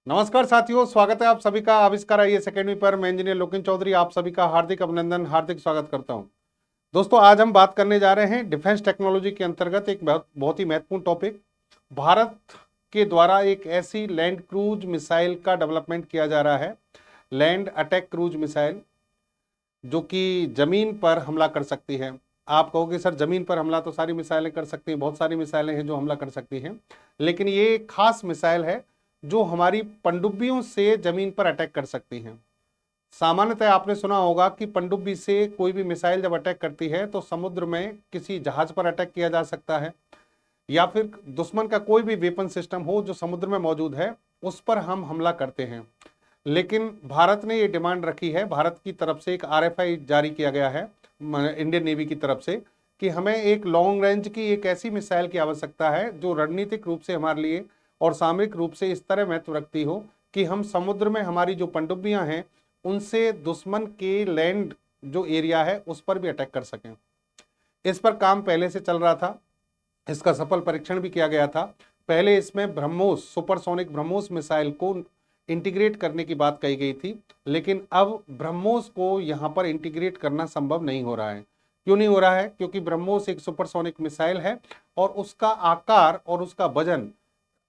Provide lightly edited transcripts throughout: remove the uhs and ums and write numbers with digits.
नमस्कार साथियों, स्वागत है आप सभी का आविष्कार आईएएस अकेडमी पर। मैं इंजीनियर लोकेन चौधरी आप सभी का हार्दिक अभिनंदन, हार्दिक स्वागत करता हूं। दोस्तों, आज हम बात करने जा रहे हैं डिफेंस टेक्नोलॉजी के अंतर्गत एक बहुत ही महत्वपूर्ण टॉपिक। भारत के द्वारा एक ऐसी लैंड क्रूज मिसाइल का डेवलपमेंट किया जा रहा है, लैंड अटैक क्रूज मिसाइल, जो कि जमीन पर हमला कर सकती है। आप कहोगे सर, जमीन पर हमला तो सारी मिसाइलें कर सकती हैं, बहुत सारी मिसाइलें हैं जो हमला कर सकती हैं, लेकिन ये एक खास मिसाइल है जो हमारी पनडुब्बियों से जमीन पर अटैक कर सकती हैं। सामान्यतः आपने सुना होगा कि पनडुब्बी से कोई भी मिसाइल जब अटैक करती है तो समुद्र में किसी जहाज पर अटैक किया जा सकता है, या फिर दुश्मन का कोई भी वेपन सिस्टम हो जो समुद्र में मौजूद है उस पर हम हमला करते हैं। लेकिन भारत ने ये डिमांड रखी है, भारत की तरफ से एक आरएफआई जारी किया गया है इंडियन नेवी की तरफ से, कि हमें एक लॉन्ग रेंज की एक ऐसी मिसाइल की आवश्यकता है जो रणनीतिक रूप से हमारे लिए और सामरिक रूप से इस तरह महत्व रखती हो कि हम समुद्र में हमारी जो पनडुब्बियां हैं उनसे दुश्मन के लैंड जो एरिया है उस पर भी अटैक कर सकें। इस पर काम पहले से चल रहा था, इसका सफल परीक्षण भी किया गया था। पहले इसमें ब्रह्मोस, सुपरसोनिक ब्रह्मोस मिसाइल को इंटीग्रेट करने की बात कही गई थी, लेकिन अब ब्रह्मोस को यहां पर इंटीग्रेट करना संभव नहीं हो रहा है। क्यों नहीं हो रहा है? क्योंकि ब्रह्मोस एक सुपरसोनिक मिसाइल है और उसका आकार और उसका वजन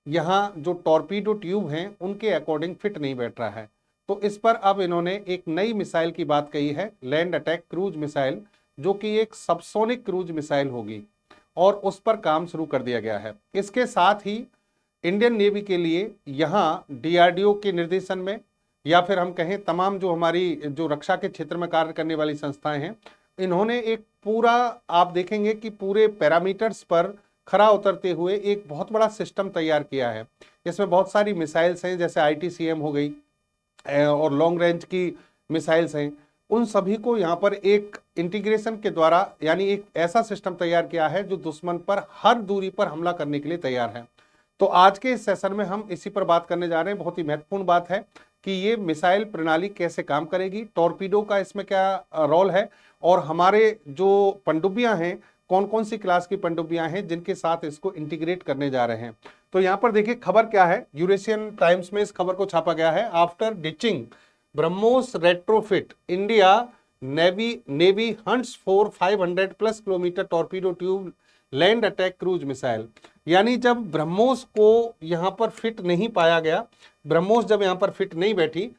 यहाँ जो टॉर्पीडो ट्यूब हैं उनके अकॉर्डिंग फिट नहीं बैठ रहा है। तो इस पर अब इन्होंने एक नई मिसाइल की बात कही है, लैंड अटैक क्रूज मिसाइल, जो कि एक सबसोनिक क्रूज मिसाइल होगी, और उस पर काम शुरू कर दिया गया है। इसके साथ ही इंडियन नेवी के लिए यहाँ डीआरडीओ के निर्देशन में, या फिर हम कहें तमाम जो हमारी जो रक्षा के क्षेत्र में कार्य करने वाली संस्थाएं हैं, इन्होंने एक पूरा, आप देखेंगे कि पूरे पैरामीटर्स पर खरा उतरते हुए एक बहुत बड़ा सिस्टम तैयार किया है। इसमें बहुत सारी मिसाइल्स हैं, जैसे आईटीसीएम हो गई और लॉन्ग रेंज की मिसाइल्स हैं, उन सभी को यहाँ पर एक इंटीग्रेशन के द्वारा, यानी एक ऐसा सिस्टम तैयार किया है जो दुश्मन पर हर दूरी पर हमला करने के लिए तैयार है। तो आज के इस सेशन में हम इसी पर बात करने जा रहे हैं। बहुत ही महत्वपूर्ण बात है कि ये मिसाइल प्रणाली कैसे काम करेगी, टॉर्पीडो का इसमें क्या रोल है, और हमारे जो पनडुब्बियां हैं, कौन कौन सी क्लास की पनडुब्बियां हैं जिनके साथ इसको इंटीग्रेट करने जा रहे हैं। तो यहाँ पर देखिए खबर क्या है, यूरेशियन टाइम्स में इस खबर को छापा गया है। After ditching BrahMos retrofit, India navy hunts for 500 plus kilometre torpedo tube land attack cruise missile. यानी जब ब्रह्मोस को यहां पर फिट नहीं पाया गया, ब्रह्मोस जब यहां पर फिट नहीं बैठी,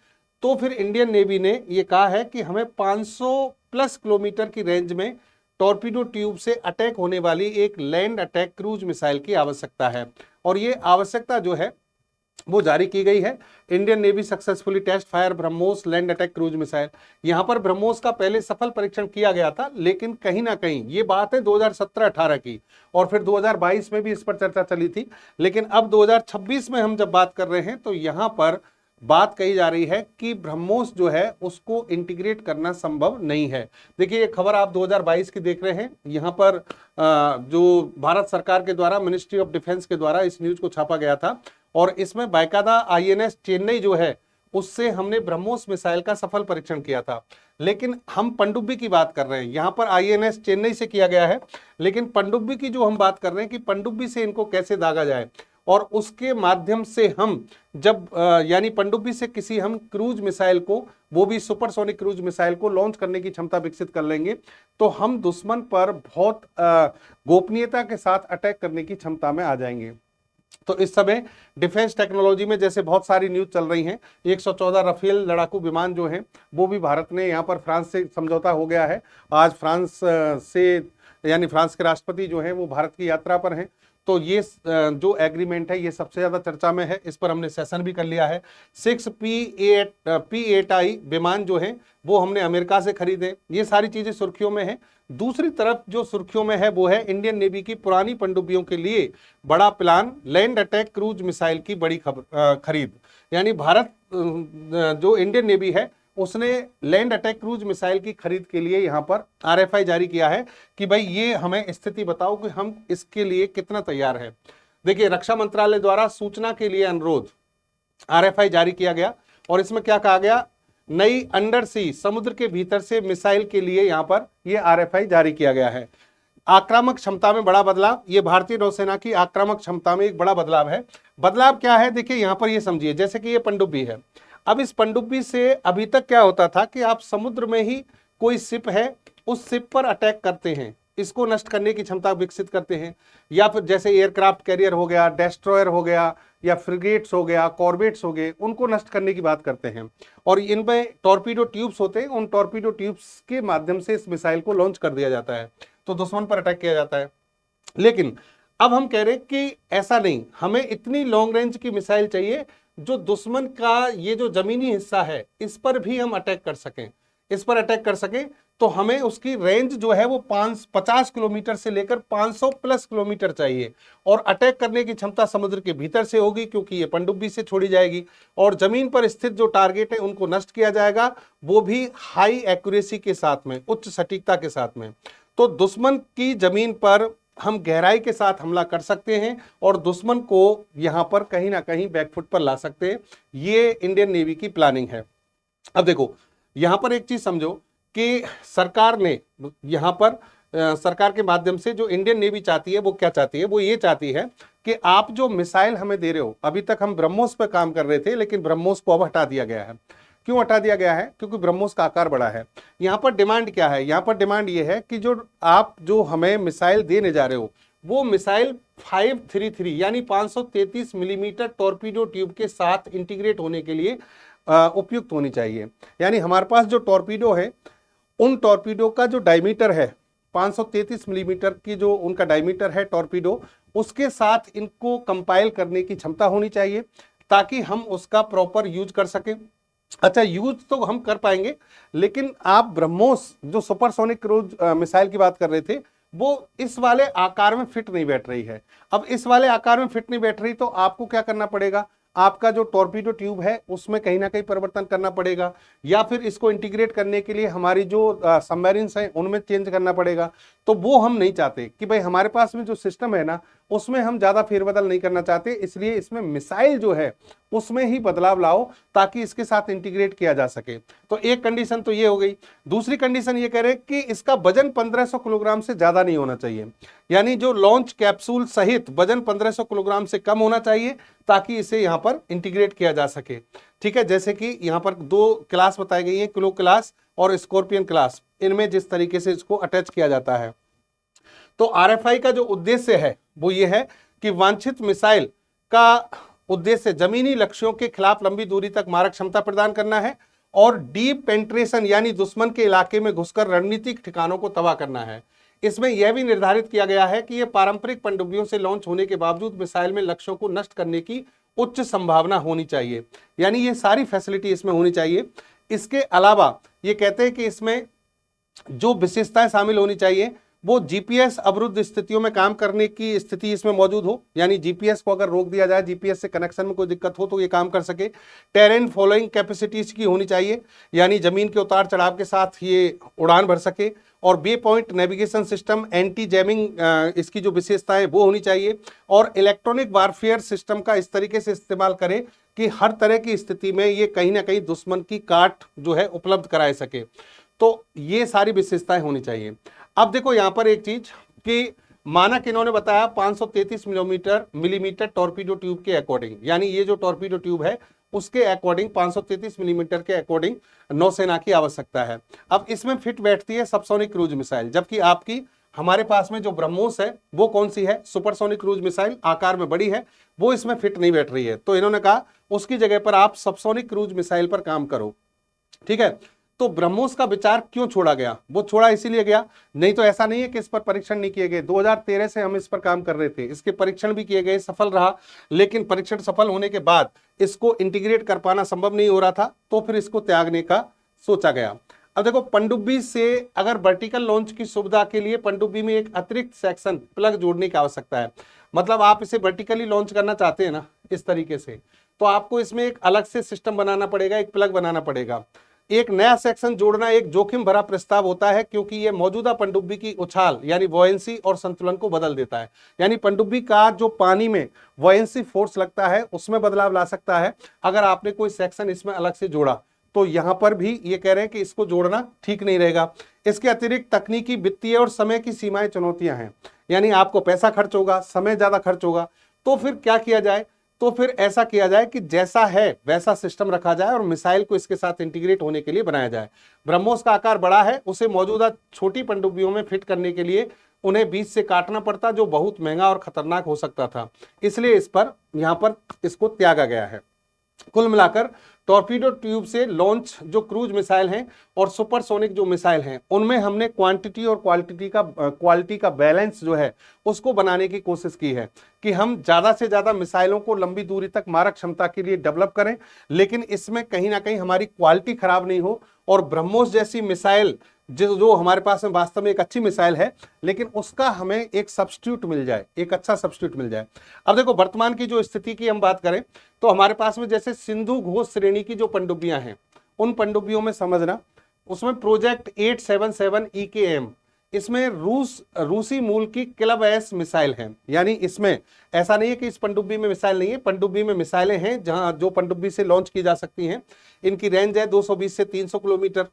तो फिर इंडियन नेवी ने यह कहा है कि हमें 500 प्लस किलोमीटर की रेंज में टॉर्पीडो ट्यूब से अटैक होने वाली एक लैंड अटैक क्रूज मिसाइल की आवश्यकता है। और ये आवश्यकता जो है वो जारी की गई है। Indian Navy successfully test fire BrahMos land attack cruise missile. यहां पर ब्रह्मोस का पहले सफल परीक्षण किया गया था, लेकिन कहीं ना कहीं ये बात है 2017-18 की, और फिर 2022 में भी इस पर चर्चा चली थी। लेकिन अब 2026 में हम जब बात कर रहे हैं तो यहां पर बात कही जा रही है कि ब्रह्मोस जो है उसको इंटीग्रेट करना संभव नहीं है। देखिए, ये खबर आप 2022 की देख रहे हैं। यहां पर जो भारत सरकार के द्वारा, मिनिस्ट्री ऑफ डिफेंस के द्वारा इस न्यूज को छापा गया था, और इसमें बाकायदा आईएनएस चेन्नई जो है उससे हमने ब्रह्मोस मिसाइल का सफल परीक्षण किया था। लेकिन हम पनडुब्बी की बात कर रहे हैं, यहां पर आईएनएस चेन्नई से किया गया है, लेकिन पनडुब्बी की जो हम बात कर रहे हैं कि पनडुब्बी से इनको कैसे दागा जाए, और उसके माध्यम से हम जब यानी पनडुब्बी से किसी हम क्रूज मिसाइल को, वो भी सुपरसोनिक क्रूज मिसाइल को लॉन्च करने की क्षमता विकसित कर लेंगे, तो हम दुश्मन पर बहुत गोपनीयता के साथ अटैक करने की क्षमता में आ जाएंगे। तो इस समय डिफेंस टेक्नोलॉजी में जैसे बहुत सारी न्यूज चल रही हैं, 114 राफेल लड़ाकू विमान जो हैं वो भी भारत ने, यहाँ पर फ्रांस से समझौता हो गया है। आज फ्रांस से, यानी फ्रांस के राष्ट्रपति जो हैं वो भारत की यात्रा पर हैं। तो ये जो एग्रीमेंट है ये सबसे ज्यादा चर्चा में है, इस पर हमने सेशन भी कर लिया है। 6P8I विमान जो है वो हमने अमेरिका से खरीदे। ये सारी चीजें सुर्खियों में है। दूसरी तरफ जो सुर्खियों में है वो है इंडियन नेवी की पुरानी पनडुब्बियों के लिए बड़ा plan, land attack cruise missile की बड़ी खरीद। यानी भारत, जो इंडियन नेवी है, उसने लैंड अटैक क्रूज मिसाइल की खरीद के लिए यहां पर आरएफआई जारी किया है कि भाई ये हमें स्थिति बताओ कि हम इसके लिए कितना तैयार है। देखिए, रक्षा मंत्रालय द्वारा सूचना के लिए अनुरोध आरएफआई जारी किया गया, और इसमें क्या कहा गया, नई अंडर सी, समुद्र के भीतर से मिसाइल के लिए यहां पर ये आरएफआई जारी किया गया है। आक्रामक क्षमता में बड़ा बदलाव, ये भारतीय नौसेना की आक्रामक क्षमता में एक बड़ा बदलाव है। बदलाव क्या है, देखिए यहां पर ये समझिए, जैसे कि ये पनडुब्बी है। अब इस पनडुब्बी से अभी तक क्या होता था कि आप समुद्र में ही कोई शिप है, उस शिप पर अटैक करते हैं, इसको नष्ट करने की क्षमता विकसित करते हैं, या फिर जैसे एयरक्राफ्ट कैरियर हो गया, डेस्ट्रॉयर हो गया, या फ्रिगेट्स हो गया, कॉर्बेट्स हो गए, उनको नष्ट करने की बात करते हैं। और इनमें टॉर्पीडो ट्यूब्स होते हैं, उन टॉर्पीडो ट्यूब्स के माध्यम से इस मिसाइल को लॉन्च कर दिया जाता है, तो दुश्मन पर अटैक किया जाता है। लेकिन अब हम कह रहे हैं कि ऐसा नहीं, हमें इतनी लॉन्ग रेंज की मिसाइल चाहिए जो दुश्मन का ये जो जमीनी हिस्सा है इस पर भी हम अटैक कर सकें, इस पर अटैक कर सकें। तो हमें उसकी रेंज जो है वो 50 किलोमीटर से लेकर 500 प्लस किलोमीटर चाहिए, और अटैक करने की क्षमता समुद्र के भीतर से होगी क्योंकि ये पनडुब्बी से छोड़ी जाएगी, और जमीन पर स्थित जो टारगेट है उनको नष्ट किया जाएगा, वो भी हाई एक्यूरेसी के साथ में, उच्च सटीकता के साथ में। तो दुश्मन की जमीन पर हम गहराई के साथ हमला कर सकते हैं और दुश्मन को यहां पर कहीं ना कहीं बैकफुट पर ला सकते हैं। ये इंडियन नेवी की प्लानिंग है। अब देखो यहां पर एक चीज समझो कि सरकार ने यहां पर सरकार के माध्यम से जो इंडियन नेवी चाहती है वो क्या चाहती है, वो ये चाहती है कि आप जो मिसाइल हमें दे रहे हो, अभी तक हम ब्रह्मोस पर काम कर रहे थे लेकिन ब्रह्मोस को अब हटा दिया गया है। क्यों हटा दिया गया है? क्योंकि ब्रह्मोस का आकार बड़ा है। यहाँ पर डिमांड क्या है? यहाँ पर डिमांड ये है कि जो आप जो हमें मिसाइल देने जा रहे हो वो मिसाइल 533 यानी 533 मिलीमीटर टॉर्पीडो ट्यूब के साथ इंटीग्रेट होने के लिए उपयुक्त होनी चाहिए। यानी हमारे पास जो टॉर्पीडो है उन टॉर्पीडो का जो डायमीटर है 533 मिलीमीटर की जो उनका डायमीटर है टॉर्पीडो, उसके साथ इनको कंपाइल करने की क्षमता होनी चाहिए ताकि हम उसका प्रॉपर यूज कर सकें। अच्छा, यूज तो हम कर पाएंगे, लेकिन आप ब्रह्मोस जो सुपरसोनिक क्रूज मिसाइल की बात कर रहे थे वो इस वाले आकार में फिट नहीं बैठ रही है। अब इस वाले आकार में फिट नहीं बैठ रही तो आपको क्या करना पड़ेगा, आपका जो टॉर्पीडो ट्यूब है उसमें कहीं ना कहीं परिवर्तन करना पड़ेगा, या फिर इसको इंटीग्रेट करने के लिए हमारी जो सबमरीन्स हैं उनमें चेंज करना पड़ेगा। तो वो हम नहीं चाहते कि भाई हमारे पास में जो सिस्टम है ना उसमें हम ज्यादा फेरबदल नहीं करना चाहते, इसलिए इसमें मिसाइल जो है उसमें ही बदलाव लाओ ताकि इसके साथ इंटीग्रेट किया जा सके। तो एक कंडीशन तो ये हो गई। दूसरी कंडीशन ये कह रहे कि इसका वजन 1500 किलोग्राम से ज्यादा नहीं होना चाहिए, यानी जो लॉन्च कैप्सूल सहित वजन 1500 किलोग्राम से कम होना चाहिए ताकि इसे यहां पर इंटीग्रेट किया जा सके। ठीक है, जैसे कि यहां पर दो क्लास बताई गई है, किलो क्लास और स्कॉर्पियन क्लास, इनमें जिस तरीके से इसको अटैच किया जाता है। तो आरएफआई का जो उद्देश्य है वो ये है कि वांछित मिसाइल का उद्देश्य जमीनी लक्ष्यों के खिलाफ लंबी दूरी तक मारक क्षमता प्रदान करना है और डीप पेंट्रेशन यानी दुश्मन के इलाके में घुसकर रणनीतिक ठिकानों को तबाह करना है। इसमें यह भी निर्धारित किया गया है कि यह पारंपरिक पनडुब्बियों से लॉन्च होने के बावजूद मिसाइल में लक्ष्यों को नष्ट करने की उच्च संभावना होनी चाहिए, यानी ये सारी फैसिलिटी इसमें होनी चाहिए। इसके अलावा ये कहते हैं कि इसमें जो विशेषताएं शामिल होनी चाहिए वो जीपीएस अवरुद्ध स्थितियों में काम करने की स्थिति इसमें मौजूद हो, यानी जीपीएस को अगर रोक दिया जाए, जीपीएस से कनेक्शन में कोई दिक्कत हो तो ये काम कर सके। टेरेन फॉलोइंग कैपेसिटीज की होनी चाहिए, यानी जमीन के उतार चढ़ाव के साथ ये उड़ान भर सके। और बे point navigation system, anti jamming इसकी जो विशेषताएं वो होनी चाहिए। और इलेक्ट्रॉनिक वारफेयर सिस्टम का इस तरीके से इस्तेमाल करे कि हर तरह की स्थिति में ये कहीं ना कहीं दुश्मन की काट जो है उपलब्ध कराए सके। तो ये सारी विशेषताएं होनी चाहिए। अब देखो यहां पर एक चीज कि मानक इन्होंने बताया 533 मिलीमीटर टॉर्पीडो ट्यूब के अकॉर्डिंग, यानी ये जो टॉर्पीडो ट्यूब है उसके अकॉर्डिंग 533 मिलीमीटर के अकॉर्डिंग नौसेना की आवश्यकता है। अब इसमें फिट बैठती है सबसोनिक क्रूज मिसाइल, जबकि आपकी हमारे पास में जो ब्रह्मोस है वो कौन सी है, सुपरसोनिक क्रूज मिसाइल, आकार में बड़ी है, वो इसमें फिट नहीं बैठ रही है। तो इन्होंने कहा उसकी जगह पर आप सबसोनिक क्रूज मिसाइल पर काम करो। ठीक है, तो ब्रह्मोस का विचार क्यों छोड़ा गया? वो छोड़ा इसीलिए गया, नहीं तो ऐसा नहीं है कि इस पर परीक्षण नहीं किए गए। 2013 से हम इस पर काम कर रहे थे, इसके परीक्षण भी किए गए, सफल रहा, लेकिन परीक्षण सफल होने के बाद इसको इंटीग्रेट कर पाना संभव नहीं हो रहा था, तो फिर इसको त्यागने का सोचा गया। अब देखो पनडुब्बी से अगर वर्टिकल लॉन्च की सुविधा के लिए पनडुब्बी में एक अतिरिक्त सेक्शन प्लग जोड़ने की आवश्यकता है, मतलब आप इसे वर्टिकली लॉन्च करना चाहते हैं ना इस तरीके से, तो आपको इसमें एक अलग से सिस्टम बनाना पड़ेगा, एक प्लग बनाना पड़ेगा। एक नया सेक्शन जोड़ना एक जोखिम भरा प्रस्ताव होता है क्योंकि यह मौजूदा पनडुब्बी की उछाल यानी वॉयंसी और संतुलन को बदल देता है, यानी पनडुब्बी का जो पानी में वॉयंसी फोर्स लगता है उसमें बदलाव ला सकता है अगर आपने कोई सेक्शन इसमें अलग से जोड़ा। तो यहां पर भी ये कह रहे हैं कि इसको जोड़ना ठीक नहीं रहेगा। इसके अतिरिक्त तकनीकी, वित्तीय और समय की सीमाएं चुनौतियां हैं। यानी आपको पैसा खर्च होगा, समय ज्यादा खर्च होगा, तो फिर क्या किया जाए, तो फिर ऐसा किया जाए कि जैसा है वैसा सिस्टम रखा जाए और मिसाइल को इसके साथ इंटीग्रेट होने के लिए बनाया जाए। ब्रह्मोस का आकार बड़ा है, उसे मौजूदा छोटी पनडुब्बियों में फिट करने के लिए उन्हें बीच से काटना पड़ता, जो बहुत महंगा और खतरनाक हो सकता था, इसलिए इस पर यहां पर इसको त्यागा गया है। कुल मिलाकर टॉर्पीडो ट्यूब से लॉन्च जो क्रूज मिसाइल हैं और सुपरसोनिक जो मिसाइल हैं, उनमें हमने क्वांटिटी और क्वालिटी का बैलेंस जो है उसको बनाने की कोशिश की है कि हम ज्यादा से ज्यादा मिसाइलों को लंबी दूरी तक मारक क्षमता के लिए डेवलप करें, लेकिन इसमें कहीं ना कहीं हमारी क्वालिटी खराब नहीं हो और ब्रह्मोस जैसी मिसाइल जो हमारे पास में वास्तव में एक अच्छी मिसाइल है, लेकिन उसका हमें एक सब्स्टिट्यूट मिल जाए, एक अच्छा सब्स्टिट्यूट मिल जाए। अब देखो वर्तमान की जो स्थिति की हम बात करें तो हमारे पास में जैसे सिंधु घोष श्रेणी की जो पनडुब्बियां हैं, उन पनडुब्बियों में समझना, उसमें प्रोजेक्ट 877 EKM, इसमें रूसी मूल की क्लब एस मिसाइल है। यानी इसमें ऐसा नहीं है कि इस पनडुब्बी में मिसाइल नहीं है, पनडुब्बी में मिसाइलें हैं जहां जो पनडुब्बी से लॉन्च की जा सकती हैं। इनकी रेंज है 220 से 300 किलोमीटर।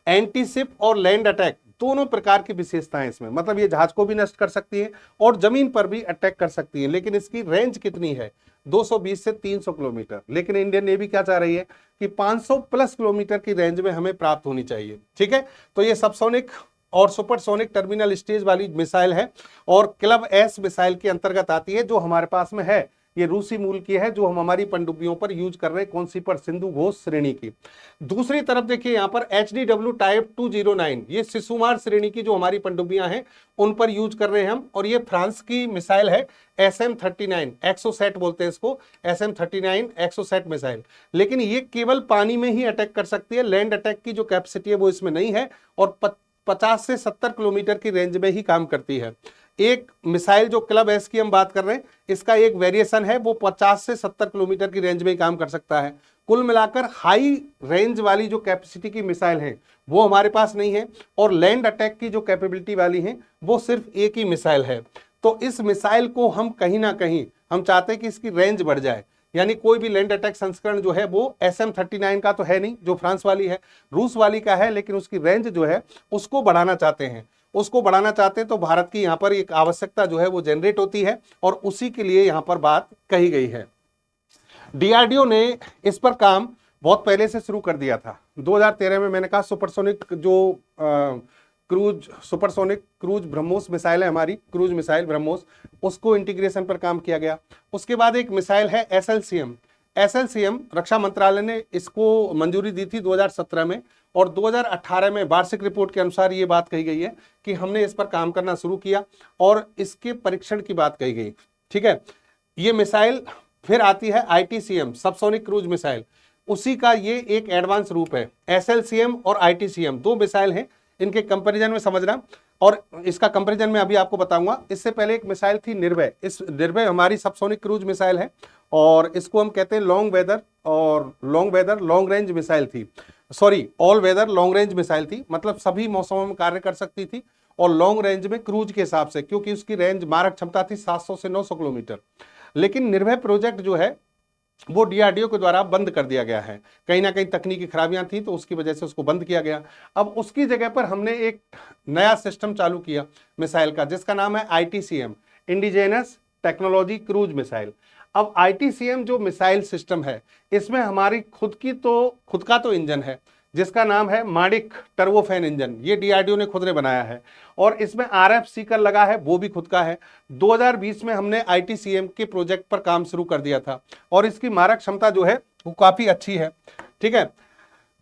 एंटी शिप और लैंड अटैक दोनों प्रकार की विशेषताएं इसमें, मतलब ये जहाज को भी नष्ट कर सकती है और जमीन पर भी अटैक कर सकती है। लेकिन इसकी रेंज कितनी है, 220 से 300 किलोमीटर। लेकिन इंडियन नेवी क्या चाह रही है कि 500 प्लस किलोमीटर की रेंज में हमें प्राप्त होनी चाहिए। ठीक है, तो ये सबसोनिक और सुपरसोनिक टर्मिनल स्टेज वाली मिसाइल है और क्लब एस मिसाइल के अंतर्गत आती है, जो हमारे पास में है। ये रूसी मूल की है, जो हम हमारी पनडुब्बियों पर यूज कर रहे हैं, कौन सी पर, सिंधु घोष श्रेणी की। दूसरी तरफ देखिए यहाँ पर HDW टाइप 209, ये शिशुमार श्रेणी की जो हमारी पनडुब्बियां हैं उन पर यूज कर रहे हैं हम, और ये फ्रांस की मिसाइल है SM-39 एक्सोसेट बोलते हैं इसको, SM-39 एक्सोसेट मिसाइल। लेकिन ये केवल पानी में ही अटैक कर सकती है, लैंड अटैक की जो कैपेसिटी है वो इसमें नहीं है, और 50 से 70 किलोमीटर की रेंज में ही काम करती है। एक मिसाइल जो क्लब एस की हम बात कर रहे हैं, इसका एक वेरिएशन है, वो 50 से 70 किलोमीटर की रेंज में ही काम कर सकता है। कुल मिलाकर हाई रेंज वाली जो कैपेसिटी की मिसाइल है वो हमारे पास नहीं है, और लैंड अटैक की जो कैपेबिलिटी वाली है वो सिर्फ एक ही मिसाइल है। तो इस मिसाइल को हम कहीं ना कहीं हम चाहते हैं कि इसकी रेंज बढ़ जाए। यानी कोई भी लैंड अटैक संस्करण जो है वो SM-39 का तो है नहीं, जो फ्रांस वाली है, रूस वाली का है, लेकिन उसकी रेंज जो है उसको बढ़ाना चाहते हैं। उसको बढ़ाना चाहते हैं तो भारत की यहाँ पर एक आवश्यकता जो है वो जनरेट होती है, और उसी के लिए यहाँ पर बात कही गई है। DRDO ने इस पर काम बहुत पहले से शुरू कर दिया था। 2013 में मैंने कहा सुपरसोनिक जो सुपरसोनिक क्रूज ब्रह्मोस मिसाइल है, हमारी क्रूज मिसाइल ब्रह्मोस, उसको इंटीग्रेशन पर काम किया गया। उसके बाद एक मिसाइल है SLCM रक्षा मंत्रालय ने इसको मंजूरी दी थी 2017 में, और 2018 में वार्षिक रिपोर्ट के अनुसार ये बात कही गई है कि हमने इस पर काम करना शुरू किया और इसके परीक्षण की बात कही गई। ठीक है, ये मिसाइल फिर आती है ITCM सबसोनिक क्रूज मिसाइल, उसी का ये एक एडवांस रूप है। SLCM और ITCM दो मिसाइल हैं, इनके कंपैरिजन में समझना, और इसका कंपैरिजन मैं अभी आपको बताऊंगा। इससे पहले एक मिसाइल थी निर्भय। इस निर्भय हमारी सबसोनिक क्रूज मिसाइल है, और इसको हम कहते हैं long weather long range missile थी, sorry all weather long range missile थी, मतलब सभी मौसमों में कार्य कर सकती थी, और लॉन्ग रेंज में क्रूज के हिसाब से, क्योंकि उसकी रेंज मारक क्षमता थी 700 से 900 किलोमीटर। लेकिन निर्भय प्रोजेक्ट जो है वो DRDO के द्वारा बंद कर दिया गया है, कहीं ना कहीं तकनीकी खराबियां थी तो उसकी वजह से उसको बंद किया गया। अब उसकी जगह पर हमने एक नया सिस्टम चालू किया मिसाइल का, जिसका नाम है ITCM indigenous technology cruise missile. अब ITCM जो मिसाइल सिस्टम है, इसमें हमारी खुद का तो इंजन है, जिसका नाम है माणिक टर्बोफैन इंजन, ये DRDO ने खुद ने बनाया है, और इसमें RF सीकर लगा है, वो भी खुद का है। 2020 में हमने ITCM के प्रोजेक्ट पर काम शुरू कर दिया था, और इसकी मारक क्षमता जो है वो काफी अच्छी है। ठीक है,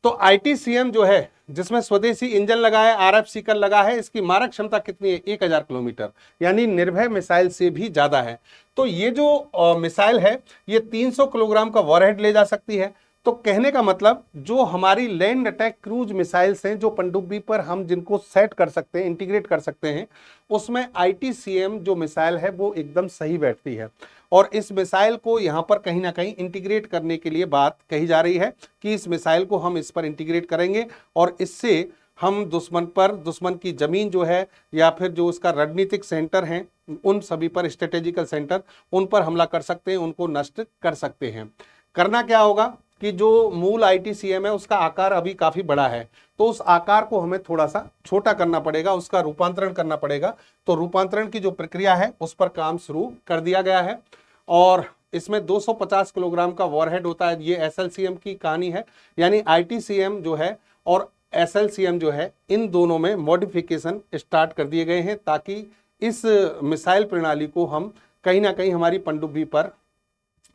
तो ITCM जो है जिसमें स्वदेशी इंजन लगा है, RF सीकर लगा है, इसकी मारक क्षमता कितनी है, 1000 किलोमीटर, यानी निर्भय मिसाइल से भी ज्यादा है। तो ये जो मिसाइल है ये 300 किलोग्राम का वॉरहेड ले जा सकती है। तो कहने का मतलब जो हमारी लैंड अटैक क्रूज मिसाइल्स हैं, जो पनडुब्बी पर हम जिनको सेट कर सकते हैं, इंटीग्रेट कर सकते हैं, उसमें ITCM जो मिसाइल है वो एकदम सही बैठती है। और इस मिसाइल को यहाँ पर कहीं ना कहीं इंटीग्रेट करने के लिए बात कही जा रही है कि इस मिसाइल को हम इस पर इंटीग्रेट करेंगे, और इससे हम दुश्मन की जमीन जो है, या फिर जो उसका रणनीतिक सेंटर है, उन सभी पर, स्ट्रेटेजिकल सेंटर, उन पर हमला कर सकते हैं, उनको नष्ट कर सकते हैं। करना क्या होगा कि जो मूल ITCM है उसका आकार अभी काफी बड़ा है, तो उस आकार को हमें थोड़ा सा छोटा करना पड़ेगा, उसका रूपांतरण करना पड़ेगा। तो रूपांतरण की जो प्रक्रिया है उस पर काम शुरू कर दिया गया है और इसमें 250 किलोग्राम का वॉरहेड होता है। ये SLCM की कहानी है, यानी ITCM जो है और SLCM जो है, इन दोनों में मॉडिफिकेशन स्टार्ट कर दिए गए हैं ताकि इस मिसाइल प्रणाली को हम कहीं ना कहीं हमारी पनडुब्बी पर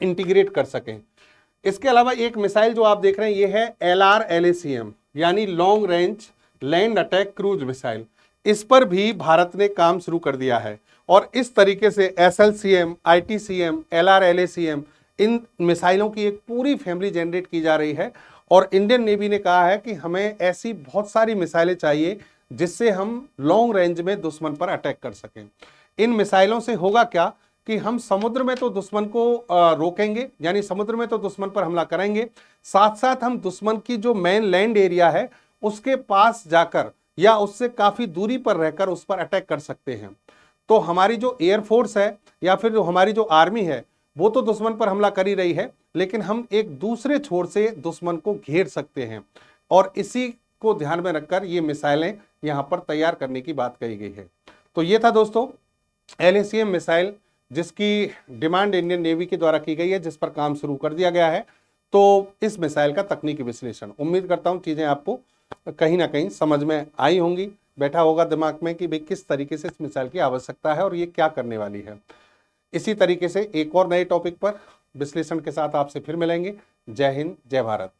इंटीग्रेट कर सकें। इसके अलावा एक मिसाइल जो आप देख रहे हैं ये है LRLACM, यानी long range land attack cruise missile. इस पर भी भारत ने काम शुरू कर दिया है और इस तरीके से SLCM, ITCM, LRLACM इन मिसाइलों की एक पूरी फैमिली जनरेट की जा रही है और इंडियन नेवी ने कहा है कि हमें ऐसी बहुत सारी मिसाइलें चाहिए जिससे हम लॉन्ग रेंज में दुश्मन पर अटैक कर सकें। इन मिसाइलों से होगा क्या कि हम समुद्र में तो दुश्मन को रोकेंगे, यानी समुद्र में तो दुश्मन पर हमला करेंगे, साथ साथ हम दुश्मन की जो मेन लैंड एरिया है उसके पास जाकर या उससे काफी दूरी पर रहकर उस पर अटैक कर सकते हैं। तो हमारी जो एयरफोर्स है या फिर जो हमारी जो आर्मी है वो तो दुश्मन पर हमला कर ही रही है, लेकिन हम एक दूसरे छोर से दुश्मन को घेर सकते हैं और इसी को ध्यान में रखकर ये मिसाइलें यहां पर तैयार करने की बात कही गई है। तो ये था दोस्तों LACM मिसाइल, जिसकी डिमांड इंडियन नेवी के द्वारा की गई है, जिस पर काम शुरू कर दिया गया है। तो इस मिसाइल का तकनीकी विश्लेषण, उम्मीद करता हूं चीजें आपको कहीं ना कहीं समझ में आई होंगी, बैठा होगा दिमाग में कि भाई किस तरीके से इस मिसाइल की आवश्यकता है और ये क्या करने वाली है। इसी तरीके से एक और नए टॉपिक पर विश्लेषण के साथ आपसे फिर मिलेंगे। जय हिंद, जय भारत।